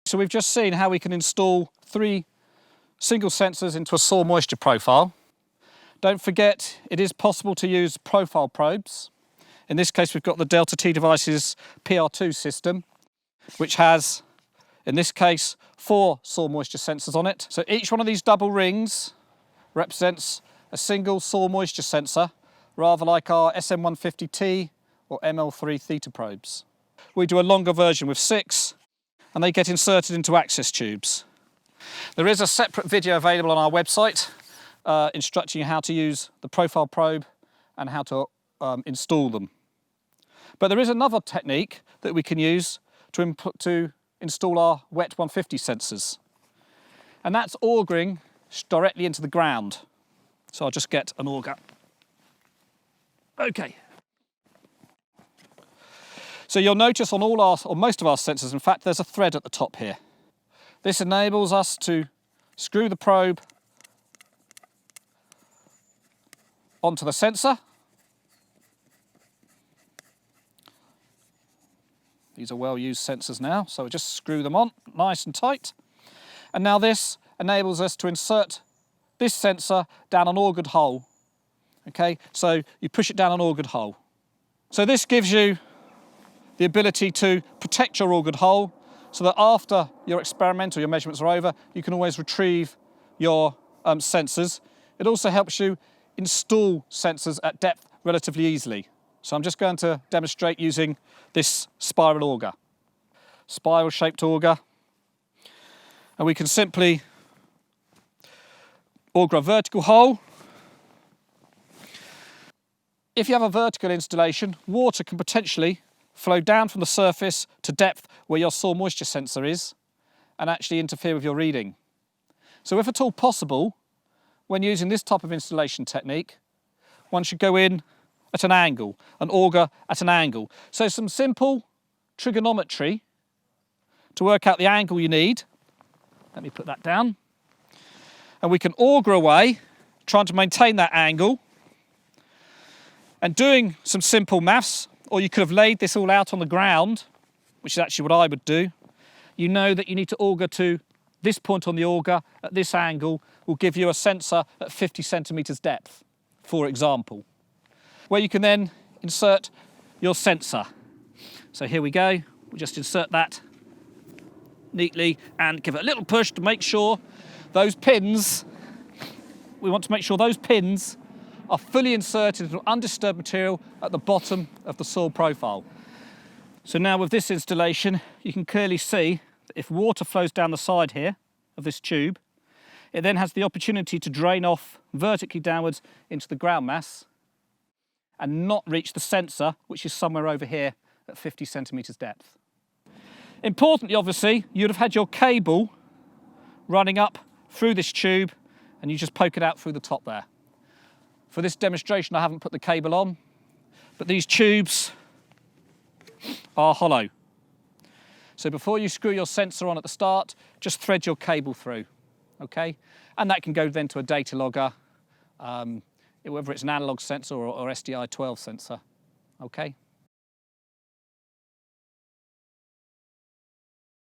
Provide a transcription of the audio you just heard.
So we've just seen how we can install 3 single sensors into a soil moisture profile. Don't forget, it is possible to use profile probes. In this case, we've got the Delta T Devices PR2 system, which has, in this case, 4 soil moisture sensors on it. So each one of these double rings represents a single soil moisture sensor, rather like our SM150T or ML3 theta probes. We do a longer version with 6, and they get inserted into access tubes. There is a separate video available on our website instructing you how to use the profile probe and how to install them. But there is another technique that we can use to install our wet 150 sensors, and that's augering directly into the ground. So I'll just get an auger. Okay. So you'll notice on most of our sensors, in fact, there's a thread at the top here. This enables us to screw the probe onto the sensor. These are well-used sensors now, so we just screw them on nice and tight. And now this enables us to insert this sensor down an augered hole. Okay, so you push it down an augered hole. So this gives you the ability to protect your augered hole so that after your experiment or your measurements are over, you can always retrieve your sensors. It also helps you install sensors at depth relatively easily. So I'm just going to demonstrate using this spiral auger. Spiral-shaped auger. And we can simply auger a vertical hole. If you have a vertical installation, water can potentially flow down from the surface to depth where your soil moisture sensor is and actually interfere with your reading. So if at all possible, when using this type of installation technique, one should go in at an angle, an auger at an angle. So some simple trigonometry to work out the angle you need. Let me put that down. And we can auger away, trying to maintain that angle. And doing some simple maths, or you could have laid this all out on the ground, which is actually what I would do. You know that you need to auger to this point on the auger at this angle will give you a sensor at 50 centimetres depth, for example, where you can then insert your sensor. So here we go. We'll just insert that neatly and give it a little push to make sure those pins, we want to make sure those pins are fully inserted into undisturbed material at the bottom of the soil profile. So now with this installation, you can clearly see that if water flows down the side here of this tube, it then has the opportunity to drain off vertically downwards into the ground mass and not reach the sensor, which is somewhere over here at 50 centimetres depth. Importantly, obviously, you'd have had your cable running up through this tube and you just poke it out through the top there. For this demonstration, I haven't put the cable on, but these tubes are hollow. So before you screw your sensor on at the start, just thread your cable through, okay? And that can go then to a data logger, whether it's an analog sensor or SDI 12 sensor, okay?